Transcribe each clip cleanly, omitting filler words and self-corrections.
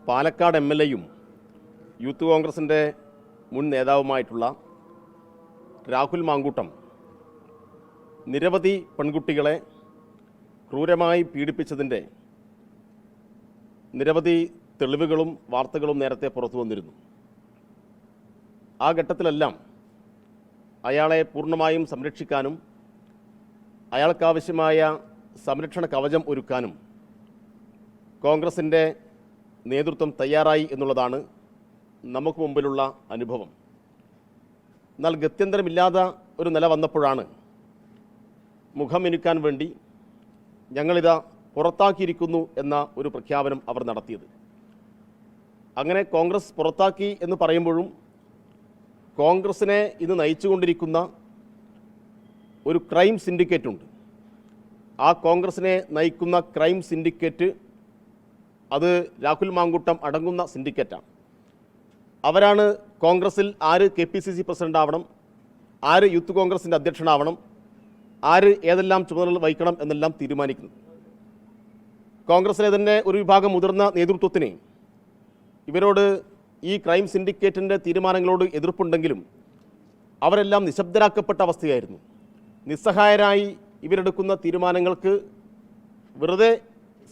Palakkad എം.എൽ.എയും youth കോൺഗ്രസിൻ്റെ മുൻ നേതാവുമായിട്ടുള്ള രാഹുൽ മാങ്കൂട്ടം നിരവധി പെൺകുട്ടികളെ ക്രൂരമായി പീഡിപ്പിച്ചതിൻ്റെ നിരവധി തെളിവുകളും വാർത്തകളും നേരത്തെ പുറത്തു വന്നിരുന്നു. ആ ഘട്ടത്തിലെല്ലാം അയാളെ പൂർണ്ണമായും സംരക്ഷിക്കാനും അയാൾക്കാവശ്യമായ സംരക്ഷണ കവചം ഒരുക്കാനും കോൺഗ്രസിൻ്റെ നേതൃത്വം തയ്യാറായി എന്നുള്ളതാണ് നമുക്ക് മുമ്പിലുള്ള അനുഭവം. എന്നാൽ ഗത്യന്തരമില്ലാത്ത ഒരു നില വന്നപ്പോഴാണ് മുഖമെനുക്കാൻ വേണ്ടി ഞങ്ങളിതാ പുറത്താക്കിയിരിക്കുന്നു എന്ന ഒരു പ്രഖ്യാപനം അവർ നടത്തിയത്. അങ്ങനെ കോൺഗ്രസ് പുറത്താക്കി എന്ന് പറയുമ്പോഴും കോൺഗ്രസിനെ ഇന്ന് നയിച്ചുകൊണ്ടിരിക്കുന്ന ഒരു ക്രൈം സിൻഡിക്കേറ്റ് ഉണ്ട്. ആ കോൺഗ്രസിനെ നയിക്കുന്ന ക്രൈം സിൻഡിക്കേറ്റ് അത് രാഹുൽ മാങ്കൂട്ടം അടങ്ങുന്ന സിൻഡിക്കേറ്റാണ്. അവരാണ് കോൺഗ്രസിൽ ആര് KPCC പ്രസിഡന്റ് ആവണം, ആര് യൂത്ത് കോൺഗ്രസിൻ്റെ അധ്യക്ഷനാവണം, ആര് ഏതെല്ലാം ചുമതലകൾ വഹിക്കണം എന്നെല്ലാം തീരുമാനിക്കുന്നത്. കോൺഗ്രസിലെ തന്നെ ഒരു വിഭാഗം മുതിർന്ന നേതൃത്വത്തിന് ഇവരോട് ഈ ക്രൈം സിൻഡിക്കേറ്റിൻ്റെ തീരുമാനങ്ങളോട് എതിർപ്പുണ്ടെങ്കിലും അവരെല്ലാം നിശബ്ദരാക്കപ്പെട്ട അവസ്ഥയായിരുന്നു. നിസ്സഹായരായി ഇവരെടുക്കുന്ന തീരുമാനങ്ങൾക്ക് വെറുതെ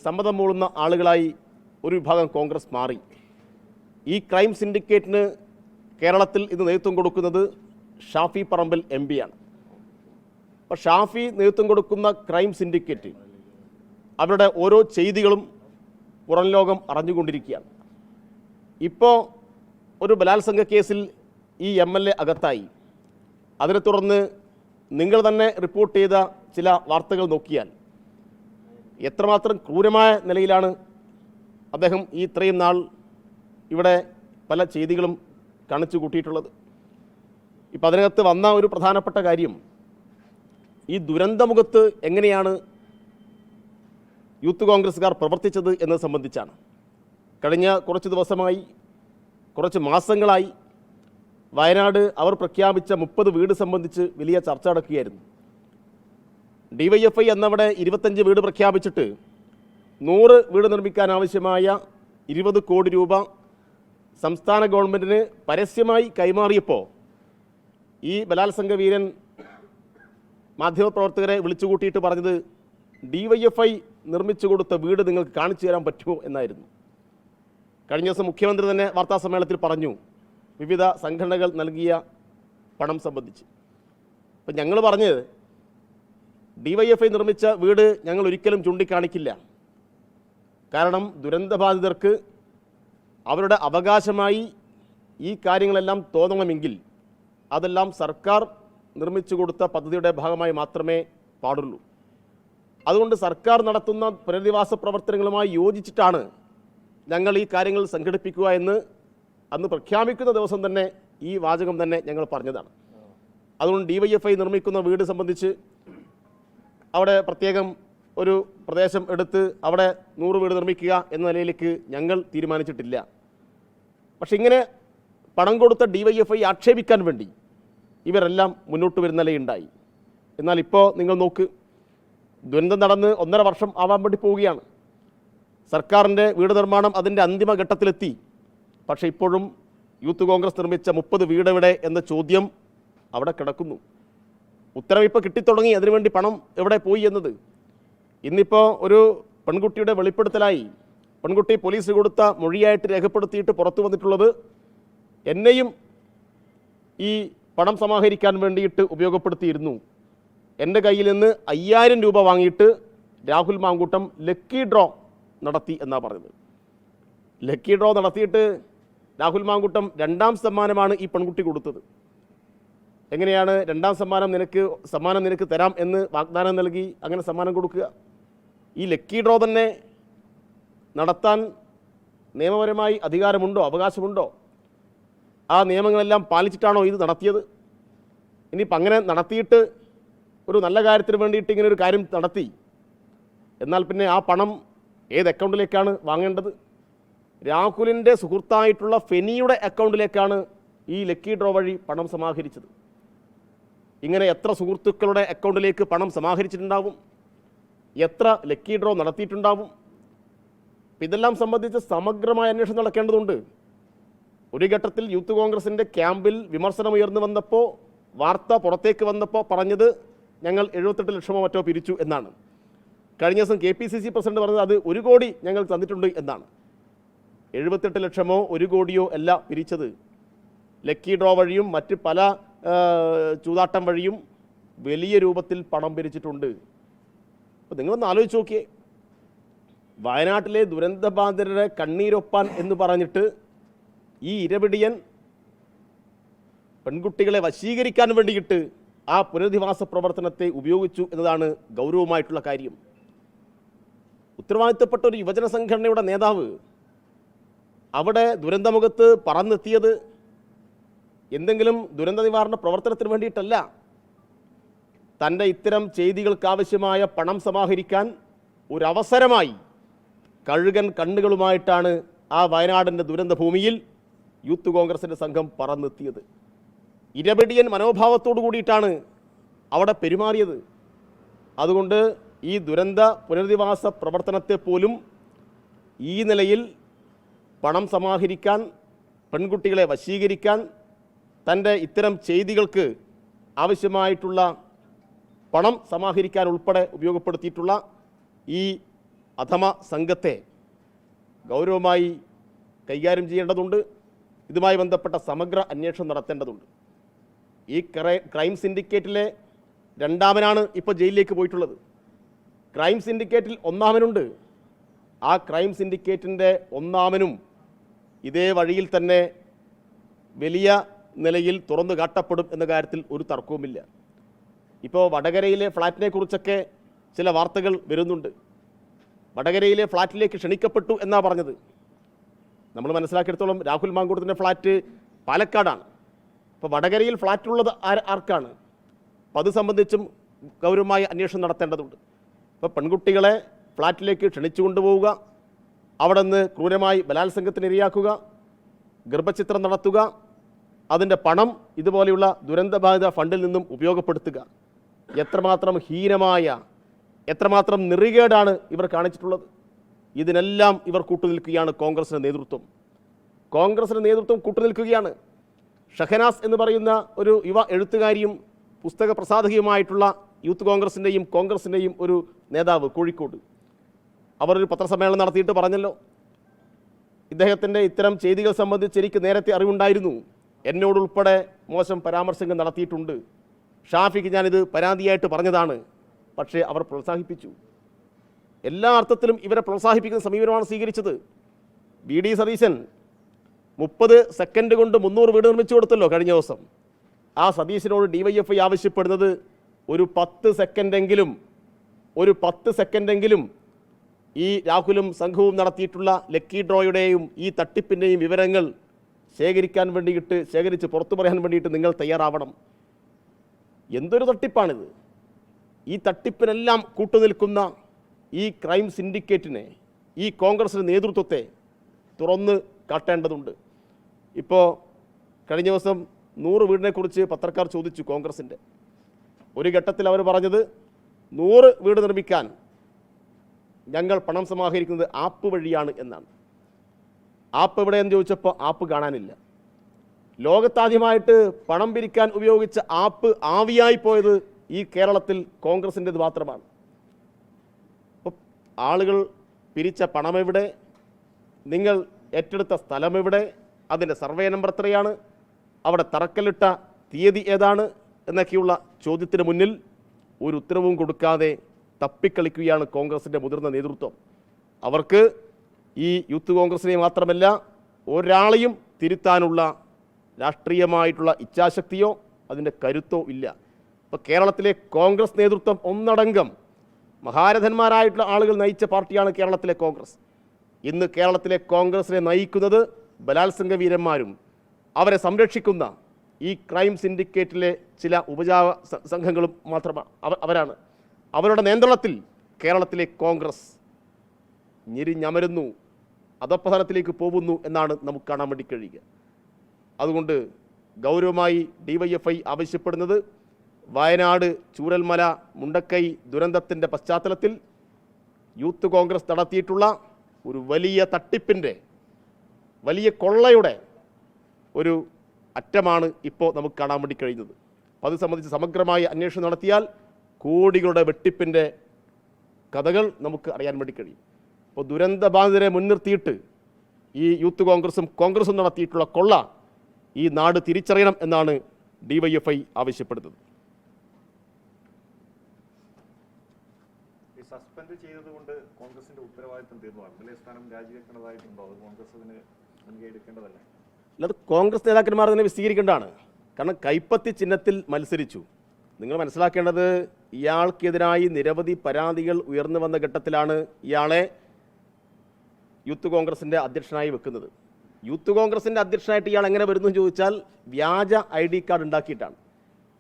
സമ്മതം മൂളുന്ന ആളുകളായി ഒരു വിഭാഗം കോൺഗ്രസ് മാറി. ഈ ക്രൈം സിൻഡിക്കേറ്റിന് കേരളത്തിൽ ഇന്ന് നേതൃത്വം കൊടുക്കുന്നത് ഷാഫി പറമ്പിൽ MP ആണ്. അപ്പോൾ ഷാഫി നേതൃത്വം കൊടുക്കുന്ന ക്രൈം സിൻഡിക്കേറ്റ് അവരുടെ ഓരോ ചെയ്തികളും പുറം ലോകം അറിഞ്ഞുകൊണ്ടിരിക്കുകയാണ്. ഇപ്പോൾ ഒരു ബലാത്സംഗ കേസിൽ ഈ MLA അകത്തായി. അതിനെ തുടർന്ന് നിങ്ങൾ തന്നെ റിപ്പോർട്ട് ചെയ്ത ചില വാർത്തകൾ നോക്കിയാൽ എത്രമാത്രം ക്രൂരമായ നിലയിലാണ് അദ്ദേഹം ഈ ഇത്രയും നാൾ ഇവിടെ പല ചെയ്തികളും കാണിച്ചു കൂട്ടിയിട്ടുള്ളത്. ഇപ്പം അതിനകത്ത് വന്ന ഒരു പ്രധാനപ്പെട്ട കാര്യം ഈ ദുരന്തമുഖത്ത് എങ്ങനെയാണ് യൂത്ത് കോൺഗ്രസ്സുകാർ പ്രവർത്തിച്ചത് എന്നത് സംബന്ധിച്ചാണ്. കഴിഞ്ഞ കുറച്ച് ദിവസമായി, കുറച്ച് മാസങ്ങളായി വയനാട് അവർ പ്രഖ്യാപിച്ച 30 വീട് സംബന്ധിച്ച് വലിയ ചർച്ച നടക്കുകയായിരുന്നു. DYFI എന്നവിടെ 25 വീട് പ്രഖ്യാപിച്ചിട്ട് 100 വീട് നിർമ്മിക്കാൻ ആവശ്യമായ 20 കോടി രൂപ സംസ്ഥാന ഗവൺമെൻറ്റിന് പരസ്യമായി കൈമാറിയപ്പോൾ ഈ ബലാത്സംഗ വീരൻ മാധ്യമപ്രവർത്തകരെ വിളിച്ചുകൂട്ടിയിട്ട് പറഞ്ഞത് DYFI നിർമ്മിച്ചു കൊടുത്ത വീട് നിങ്ങൾക്ക് കാണിച്ചു തരാൻ പറ്റുമോ എന്നായിരുന്നു. കഴിഞ്ഞ ദിവസം മുഖ്യമന്ത്രി തന്നെ വാർത്താസമ്മേളനത്തിൽ പറഞ്ഞു വിവിധ സംഘടനകൾ നൽകിയ പണം സംബന്ധിച്ച്. അപ്പം ഞങ്ങൾ പറഞ്ഞത് DYFI നിർമ്മിച്ച വീട് ഞങ്ങൾ ഒരിക്കലും ചൂണ്ടിക്കാണിക്കില്ല. കാരണം ദുരന്തബാധിതർക്ക് അവരുടെ അവകാശമായി ഈ കാര്യങ്ങളെല്ലാം തോന്നണമെങ്കിൽ അതെല്ലാം സർക്കാർ നിർമ്മിച്ചു കൊടുത്ത പദ്ധതിയുടെ ഭാഗമായി മാത്രമേ പാടുള്ളൂ. അതുകൊണ്ട് സർക്കാർ നടത്തുന്ന പുനരധിവാസ പ്രവർത്തനങ്ങളുമായി യോജിച്ചിട്ടാണ് ഞങ്ങൾ ഈ കാര്യങ്ങൾ സംഘടിപ്പിക്കുക എന്ന് അന്ന് പ്രഖ്യാപിക്കുന്ന ദിവസം തന്നെ ഈ വാചകം തന്നെ ഞങ്ങൾ പറഞ്ഞതാണ്. അതുകൊണ്ട് DYFI നിർമ്മിക്കുന്ന വീട് സംബന്ധിച്ച് അവിടെ പ്രത്യേകം ഒരു പ്രദേശം എടുത്ത് അവിടെ 100 വീട് നിർമ്മിക്കുക എന്ന നിലയിലേക്ക് ഞങ്ങൾ തീരുമാനിച്ചിട്ടില്ല. പക്ഷെ ഇങ്ങനെ പണം കൊടുത്ത DYFI ആക്ഷേപിക്കാൻ വേണ്ടി ഇവരെല്ലാം മുന്നോട്ട് വരുന്ന നിലയുണ്ടായി. എന്നാൽ ഇപ്പോൾ നിങ്ങൾ നോക്ക്, ദുരന്തം നടന്ന് 1.5 വർഷം ആവാൻ വേണ്ടി പോവുകയാണ്. സർക്കാരിൻ്റെ വീട് നിർമ്മാണം അതിൻ്റെ അന്തിമ ഘട്ടത്തിലെത്തി. പക്ഷേ ഇപ്പോഴും യൂത്ത് കോൺഗ്രസ് നിർമ്മിച്ച 30 വീട് എവിടെ എന്ന ചോദ്യം അവിടെ കിടക്കുന്നു. ഉത്തരം ഇപ്പോൾ കിട്ടിത്തുടങ്ങി. അതിനുവേണ്ടി പണം എവിടെ പോയി എന്നത് ഇന്നിപ്പോൾ ഒരു പെൺകുട്ടിയുടെ വെളിപ്പെടുത്തലായി പെൺകുട്ടി പോലീസ് കൊടുത്ത മൊഴിയായിട്ട് രേഖപ്പെടുത്തിയിട്ട് പുറത്തു വന്നിട്ടുള്ളത് എന്നെയും ഈ പണം സമാഹരിക്കാൻ വേണ്ടിയിട്ട് ഉപയോഗപ്പെടുത്തിയിരുന്നു. എൻ്റെ കയ്യിൽ നിന്ന് 5000 രൂപ വാങ്ങിയിട്ട് രാഹുൽ മാങ്കൂട്ടം ലക്കി ഡ്രോ നടത്തി എന്നാണ് പറഞ്ഞത്. ലക്കി ഡ്രോ നടത്തിയിട്ട് രാഹുൽ മാങ്കൂട്ടം 2ാം സമ്മാനമാണ് ഈ പെൺകുട്ടി കൊടുത്തത്. എങ്ങനെയാണ് 2ാം സമ്മാനം നിനക്ക് തരാം എന്ന് വാഗ്ദാനം നൽകി അങ്ങനെ സമ്മാനം കൊടുക്കുക? ഈ ലക്കി ഡ്രോ തന്നെ നടത്താൻ നിയമപരമായി അധികാരമുണ്ടോ, അവകാശമുണ്ടോ? ആ നിയമങ്ങളെല്ലാം പാലിച്ചിട്ടാണോ ഇത് നടത്തിയത്? ഇനിയിപ്പോൾ അങ്ങനെ നടത്തിയിട്ട് ഒരു നല്ല കാര്യത്തിന് വേണ്ടിയിട്ട് ഇങ്ങനെ ഒരു കാര്യം നടത്തി, എന്നാൽ പിന്നെ ആ പണം ഏത് അക്കൗണ്ടിലേക്കാണ് വാങ്ങേണ്ടത്? രാഹുലിൻ്റെ സുഹൃത്തായിട്ടുള്ള ഫെനിയുടെ അക്കൗണ്ടിലേക്കാണ് ഈ ലക്കി ഡ്രോ വഴി പണം സമാഹരിച്ചത്. ഇങ്ങനെ എത്ര സുഹൃത്തുക്കളുടെ അക്കൗണ്ടിലേക്ക് പണം സമാഹരിച്ചിട്ടുണ്ടാവും? എത്ര ലക്കി ഡ്രോ നടത്തിയിട്ടുണ്ടാവും? ഇതെല്ലാം സംബന്ധിച്ച് സമഗ്രമായ അന്വേഷണം നടക്കേണ്ടതുണ്ട്. ഒരു ഘട്ടത്തിൽ യൂത്ത് കോൺഗ്രസിൻ്റെ ക്യാമ്പിൽ വിമർശനമുയർന്നു വന്നപ്പോൾ, വാർത്ത പുറത്തേക്ക് വന്നപ്പോൾ പറഞ്ഞത് ഞങ്ങൾ 78 ലക്ഷമോ മറ്റോ പിരിച്ചു എന്നാണ്. കഴിഞ്ഞ ദിവസം KPCC പ്രസിഡന്റ് പറഞ്ഞത് അത് 1 കോടി ഞങ്ങൾ തന്നിട്ടുണ്ട് എന്നാണ്. 78 ലക്ഷമോ 1 കോടിയോ അല്ല പിരിച്ചത്. ലക്കി ഡ്രോ വഴിയും മറ്റ് പല ചൂതാട്ടം വഴിയും വലിയ രൂപത്തിൽ പണം പിരിച്ചിട്ടുണ്ട്. അപ്പോൾ നിങ്ങളൊന്ന് ആലോചിച്ച് നോക്കിയേ, വയനാട്ടിലെ ദുരന്തബാധിതരുടെ കണ്ണീരൊപ്പാൻ എന്ന് പറഞ്ഞിട്ട് ഈ ഇരപിടിയൻ പെൺകുട്ടികളെ വശീകരിക്കാൻ വേണ്ടിയിട്ട് ആ പുനരധിവാസ പ്രവർത്തനത്തെ ഉപയോഗിച്ചു എന്നതാണ് ഗൗരവമായിട്ടുള്ള കാര്യം. ഉത്തരവാദിത്തപ്പെട്ട ഒരു യുവജന സംഘടനയുടെ നേതാവ് അവിടെ ദുരന്തമുഖത്ത് പറന്നെത്തിയത് എന്തെങ്കിലും ദുരന്ത നിവാരണ പ്രവർത്തനത്തിന് വേണ്ടിയിട്ടല്ല. തൻ്റെ ഇത്തരം ചെയ്തികൾക്കാവശ്യമായ പണം സമാഹരിക്കാൻ ഒരവസരമായി കഴുകൻ കണ്ണുകളുമായിട്ടാണ് ആ വയനാടിൻ്റെ ദുരന്ത ഭൂമിയിൽ യൂത്ത് കോൺഗ്രസിൻ്റെ സംഘം പറന്നെത്തിയത്. ഇരപിടിയൻ മനോഭാവത്തോടു കൂടിയിട്ടാണ് അവിടെ പെരുമാറിയത്. അതുകൊണ്ട് ഈ ദുരന്ത പുനരധിവാസ പ്രവർത്തനത്തെ പോലും ഈ നിലയിൽ പണം സമാഹരിക്കാൻ, പെൺകുട്ടികളെ വശീകരിക്കാൻ, തൻ്റെ ഇത്തരം ചെയ്തികൾക്ക് ആവശ്യമായിട്ടുള്ള പണം സമാഹരിക്കാൻ ഉൾപ്പെടെ ഉപയോഗപ്പെടുത്തിയിട്ടുള്ള ഈ അധമ സംഘത്തെ ഗൗരവമായി കൈകാര്യം ചെയ്യേണ്ടതുണ്ട്. ഇതുമായി ബന്ധപ്പെട്ട സമഗ്ര അന്വേഷണം നടത്തേണ്ടതുണ്ട്. ഈ ക്രൈം സിൻഡിക്കേറ്റിലെ രണ്ടാമനാണ് ഇപ്പോൾ ജയിലിലേക്ക് പോയിട്ടുള്ളത്. ക്രൈം സിൻഡിക്കേറ്റിൽ ഒന്നാമനുണ്ട്. ആ ക്രൈം സിൻഡിക്കേറ്റിൻ്റെ ഒന്നാമനും ഇതേ വഴിയിൽ തന്നെ വലിയ നിലയിൽ തുറന്നു കാട്ടപ്പെടും എന്ന കാര്യത്തിൽ ഒരു തർക്കവുമില്ല. ഇപ്പോൾ വടകരയിലെ ഫ്ലാറ്റിനെ കുറിച്ചൊക്കെ ചില വാർത്തകൾ വരുന്നുണ്ട്. വടകരയിലെ ഫ്ലാറ്റിലേക്ക് ക്ഷണിക്കപ്പെട്ടു എന്നാണ് പറഞ്ഞത്. നമ്മൾ മനസ്സിലാക്കിയെടുത്തോളം രാഹുൽ മാങ്കൂട്ടത്തിൻ്റെ ഫ്ലാറ്റ് പാലക്കാടാണ്. അപ്പോൾ വടകരയിൽ ഫ്ലാറ്റുള്ളത് ആർക്കാണ്? അപ്പം അത് സംബന്ധിച്ചും ഗൗരവമായ അന്വേഷണം നടത്തേണ്ടതുണ്ട്. ഇപ്പോൾ പെൺകുട്ടികളെ ഫ്ലാറ്റിലേക്ക് ക്ഷണിച്ചു കൊണ്ടുപോവുക, അവിടെ നിന്ന് ക്രൂരമായി ബലാത്സംഗത്തിന് ഇരയാക്കുക, ഗർഭചിത്രം നടത്തുക, അതിൻ്റെ പണം ഇതുപോലെയുള്ള ദുരന്തബാധിത ഫണ്ടിൽ നിന്നും ഉപയോഗപ്പെടുത്തുക, എത്രമാത്രം ഹീനമായ, എത്രമാത്രം നെറികേടാണ് ഇവർ കാണിച്ചിട്ടുള്ളത്. ഇതിനെല്ലാം ഇവർ കൂട്ടുനിൽക്കുകയാണ്. കോൺഗ്രസിൻ്റെ നേതൃത്വം കൂട്ടുനിൽക്കുകയാണ്. ഷഹനാസ് എന്ന് പറയുന്ന ഒരു യുവ എഴുത്തുകാരിയും പുസ്തക പ്രസാധകയുമായിട്ടുള്ള യൂത്ത് കോൺഗ്രസിൻ്റെയും ഒരു നേതാവ് കോഴിക്കോട്, അവർ ഒരു പത്രസമ്മേളനം നടത്തിയിട്ട് പറഞ്ഞല്ലോ, ഇദ്ദേഹത്തിൻ്റെ ഇത്തരം ചെയ്തികൾ സംബന്ധിച്ച് എനിക്ക് നേരത്തെ അറിവുണ്ടായിരുന്നു, എന്നോടുൾപ്പെടെ മോശം പരാമർശങ്ങൾ നടത്തിയിട്ടുണ്ട്, ഷാഫിക്ക് ഞാനിത് പരാതിയായിട്ട് പറഞ്ഞതാണ്, പക്ഷേ അവർ പ്രോത്സാഹിപ്പിച്ചു. എല്ലാ അർത്ഥത്തിലും ഇവരെ പ്രോത്സാഹിപ്പിക്കുന്ന സമീപനമാണ് സ്വീകരിച്ചത്. VD സതീശൻ 30 സെക്കൻഡ് കൊണ്ട് 300 വീട് നിർമ്മിച്ചു കൊടുത്തല്ലോ കഴിഞ്ഞ ദിവസം. ആ സതീശനോട് DYFI ആവശ്യപ്പെടുന്നത് ഒരു 10 സെക്കൻഡെങ്കിലും ഈ രാഹുലും സംഘവും നടത്തിയിട്ടുള്ള ലക്കി ഡ്രോയുടെയും ഈ തട്ടിപ്പിൻ്റെയും വിവരങ്ങൾ ശേഖരിച്ച് പുറത്തു പറയാൻ വേണ്ടിയിട്ട് നിങ്ങൾ തയ്യാറാവണം. എന്തൊരു തട്ടിപ്പാണിത്! ഈ തട്ടിപ്പിനെല്ലാം കൂട്ടുനിൽക്കുന്ന ഈ ക്രൈം സിൻഡിക്കേറ്റിനെ, ഈ കോൺഗ്രസിൻ്റെ നേതൃത്വത്തെ തുറന്ന് കാട്ടേണ്ടതുണ്ട്. ഇപ്പോൾ കഴിഞ്ഞ ദിവസം 100 വീടിനെക്കുറിച്ച് പത്രക്കാർ ചോദിച്ചു കോൺഗ്രസിൻ്റെ. ഒരു ഘട്ടത്തിൽ അവർ പറഞ്ഞത് 100 വീട് നിർമ്മിക്കാൻ ഞങ്ങൾ പണം സമാഹരിക്കുന്നത് ആപ്പ് വഴിയാണ് എന്നാണ്. ആപ്പ് എവിടെയെന്ന് ചോദിച്ചപ്പോൾ ആപ്പ് കാണാനില്ല. ലോകത്താദ്യമായിട്ട് പണം പിരിക്കാൻ ഉപയോഗിച്ച ആപ്പ് ആവിയായി പോയത് ഈ കേരളത്തിൽ കോൺഗ്രസിൻ്റെത് മാത്രമാണ്. അപ്പോൾ ആളുകൾ പിരിച്ച പണം എവിടെ, നിങ്ങൾ ഏറ്റെടുത്ത സ്ഥലം എവിടെ, അതിൻ്റെ സർവേ നമ്പർ എത്രയാണ്, അവിടെ തറക്കല്ലിട്ട തീയതി ഏതാണ് എന്നൊക്കെയുള്ള ചോദ്യത്തിന് മുന്നിൽ ഒരു ഉത്തരവും കൊടുക്കാതെ തപ്പിക്കളിക്കുകയാണ് കോൺഗ്രസിൻ്റെ മുതിർന്ന നേതൃത്വം. അവർക്ക് ഈ യൂത്ത് കോൺഗ്രസിനെ മാത്രമല്ല ഒരാളെയും തിരുത്താനുള്ള രാഷ്ട്രീയമായിട്ടുള്ള ഇച്ഛാശക്തിയോ അതിൻ്റെ കരുത്തോ ഇല്ല. ഇപ്പോൾ കേരളത്തിലെ കോൺഗ്രസ് നേതൃത്വം ഒന്നടങ്കം മഹാരഥന്മാരായിട്ടുള്ള ആളുകൾ നയിച്ച പാർട്ടിയാണ് കേരളത്തിലെ കോൺഗ്രസ്. ഇന്ന് കേരളത്തിലെ കോൺഗ്രസിനെ നയിക്കുന്നത് ബലാത്സംഗ വീരന്മാരും അവരെ സംരക്ഷിക്കുന്ന ഈ ക്രൈം സിൻഡിക്കേറ്റിലെ ചില ഉപജാപ സംഘങ്ങളും മാത്രമാണ് അവരാണ്. അവരുടെ നിയന്ത്രണത്തിൽ കേരളത്തിലെ കോൺഗ്രസ് ഞെരിഞ്ഞമരുന്നു, അധപ്പതനത്തിലേക്ക് പോകുന്നു എന്നാണ് നമുക്ക് കാണാൻ വേണ്ടി കഴിയുക. അതുകൊണ്ട് ഗൗരവമായി DYFI ആവശ്യപ്പെടുന്നത് വയനാട് ചൂരൽമല മുണ്ടക്കൈ ദുരന്തത്തിൻ്റെ പശ്ചാത്തലത്തിൽ യൂത്ത് കോൺഗ്രസ് നടത്തിയിട്ടുള്ള ഒരു വലിയ തട്ടിപ്പിൻ്റെ, വലിയ കൊള്ളയുടെ ഒരു അറ്റമാണ് ഇപ്പോൾ നമുക്ക് കാണാൻ വേണ്ടി കഴിയുന്നത്. അപ്പോൾ അത് സംബന്ധിച്ച് സമഗ്രമായ അന്വേഷണം നടത്തിയാൽ കോടികളുടെ വെട്ടിപ്പിൻ്റെ കഥകൾ നമുക്ക് അറിയാൻ വേണ്ടി കഴിയും. അപ്പോൾ ദുരന്തബാധിതരെ മുൻനിർത്തിയിട്ട് ഈ യൂത്ത് കോൺഗ്രസും നടത്തിയിട്ടുള്ള കൊള്ള ഈ നാട് തിരിച്ചറിയണം എന്നാണ് DYFI ആവശ്യപ്പെടുന്നത്. സസ്പെൻഡ് ചെയ്തതുകൊണ്ട് കോൺഗ്രസിന്റെ ഉത്തരവാദിത്തം തീർന്നതാണ്. നിലയ സ്ഥാനം രാജിവെക്കേണ്ടതായിട്ടുണ്ടോ? അത് കോൺഗ്രസ് അതിന് മുൻകൈ എടുക്കേണ്ടതല്ലേ? അല്ലാതെ കോൺഗ്രസ് നേതാക്കന്മാർ തന്നെ വിശദീകരിക്കേണ്ടതാണ്. കാരണം കൈപ്പത്തി ചിഹ്നത്തിൽ മത്സരിച്ചു. നിങ്ങൾ മനസ്സിലാക്കേണ്ടത്, ഇയാൾക്കെതിരായി നിരവധി പരാതികൾ ഉയർന്നു വന്ന ഘട്ടത്തിലാണ് ഇയാളെ യൂത്ത് കോൺഗ്രസിൻ്റെ അധ്യക്ഷനായി വെക്കുന്നത്. യൂത്ത് കോൺഗ്രസിൻ്റെ അധ്യക്ഷനായിട്ട് ഇയാൾ എങ്ങനെ വരുന്നു എന്ന് ചോദിച്ചാൽ വ്യാജ ID കാർഡ് ഉണ്ടാക്കിയിട്ടാണ്.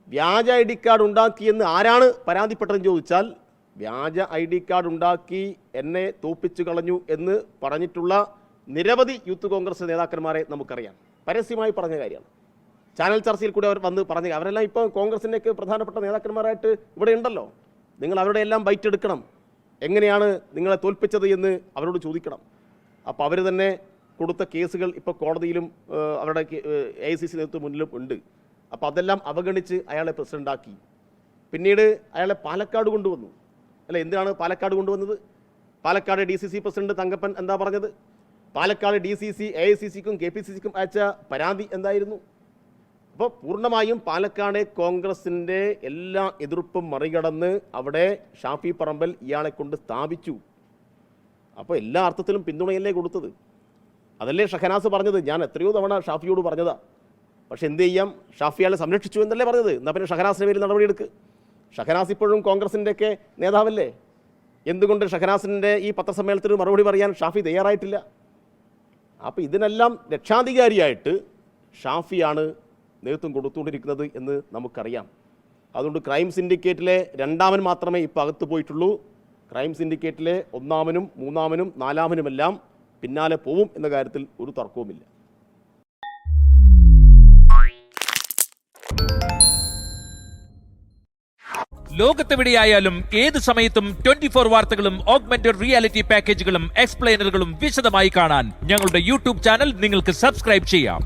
വ്യാജ ID കാർഡ് ഉണ്ടാക്കിയെന്ന് ആരാണ് പരാതിപ്പെട്ടതെന്ന് ചോദിച്ചാൽ, വ്യാജ ID കാർഡ് ഉണ്ടാക്കി എന്നെ തോപ്പിച്ചു കളഞ്ഞു എന്ന് പറഞ്ഞിട്ടുള്ള നിരവധി യൂത്ത് കോൺഗ്രസ് നേതാക്കന്മാരെ നമുക്കറിയാം. പരസ്യമായി പറഞ്ഞ കാര്യമാണ്. ചാനൽ ചർച്ചയിൽ കൂടെ അവർ വന്ന് പറഞ്ഞ, അവരെല്ലാം ഇപ്പോൾ കോൺഗ്രസിൻ്റെയൊക്കെ പ്രധാനപ്പെട്ട നേതാക്കന്മാരായിട്ട് ഇവിടെ ഉണ്ടല്ലോ. നിങ്ങൾ അവരുടെ എല്ലാം ബൈറ്റ് എടുക്കണം. എങ്ങനെയാണ് നിങ്ങളെ തോൽപ്പിച്ചത് എന്ന് അവരോട് ചോദിക്കണം. അപ്പോൾ അവർ തന്നെ കൊടുത്ത കേസുകൾ ഇപ്പോൾ കോടതിയിലും അവരുടെ AICC നേതൃത്വം മുന്നിലും ഉണ്ട്. അപ്പോൾ അതെല്ലാം അവഗണിച്ച് അയാളെ പ്രസിഡൻ്റാക്കി. പിന്നീട് അയാളെ പാലക്കാട് കൊണ്ടുവന്നു. അല്ല, എന്തിനാണ് പാലക്കാട് കൊണ്ടുവന്നത്? പാലക്കാട് DCC പ്രസിഡന്റ് തങ്കപ്പൻ എന്താ പറഞ്ഞത്? പാലക്കാട് DCC AICC-ക്കും KPCC-ക്കും അയച്ച പരാതി എന്തായിരുന്നു? അപ്പോൾ പൂർണ്ണമായും പാലക്കാട് കോൺഗ്രസിൻ്റെ എല്ലാ എതിർപ്പും മറികടന്ന് അവിടെ ഷാഫി പറമ്പൽ ഇയാളെ കൊണ്ട് സ്ഥാപിച്ചു. അപ്പോൾ എല്ലാ അർത്ഥത്തിലും പിന്തുണയല്ലേ കൊടുത്തത്. അതല്ലേ ഷഹനാസ് പറഞ്ഞത്. ഞാൻ എത്രയോ തവണ ഷാഫിയോട് പറഞ്ഞതാ. പക്ഷെ എന്ത് ചെയ്യാം, ഷാഫി അയാളെ സംരക്ഷിച്ചു എന്നല്ലേ പറഞ്ഞത്. എന്നാൽ പിന്നെ ഷഹനാസിൻ്റെ പേരിൽ നടപടിയെടുക്ക്. ഷഹനാസ് ഇപ്പോഴും കോൺഗ്രസിൻ്റെയൊക്കെ നേതാവല്ലേ. എന്തുകൊണ്ട് ഷഹനാസിൻ്റെ ഈ പത്രസമ്മേളനത്തിന് മറുപടി പറയാൻ ഷാഫി തയ്യാറായിട്ടില്ല? അപ്പോൾ ഇതിനെല്ലാം രക്ഷാധികാരിയായിട്ട് ഷാഫിയാണ് നേതൃത്വം കൊടുത്തുകൊണ്ടിരിക്കുന്നത് എന്ന് നമുക്കറിയാം. അതുകൊണ്ട് ക്രൈം സിൻഡിക്കേറ്റിലെ രണ്ടാമൻ മാത്രമേ ഇപ്പോൾ അകത്ത് പോയിട്ടുള്ളൂ. ക്രൈം സിൻഡിക്കേറ്റിലെ ഒന്നാമനും മൂന്നാമനും നാലാമനുമെല്ലാം പിന്നാലെ പോവും എന്ന കാര്യത്തിൽ ഒരു തർക്കവുമില്ല. ലോകത്തെവിടെയായാലും ഏത് സമയത്തും 24 വാർത്തകളും ഓഗ്മെന്റഡ് റിയാലിറ്റി പാക്കേജുകളും എക്സ്പ്ലെയിനറുകളും വിശദമായി കാണാൻ ഞങ്ങളുടെ YouTube ചാനൽ നിങ്ങൾക്ക് സബ്സ്ക്രൈബ് ചെയ്യാം.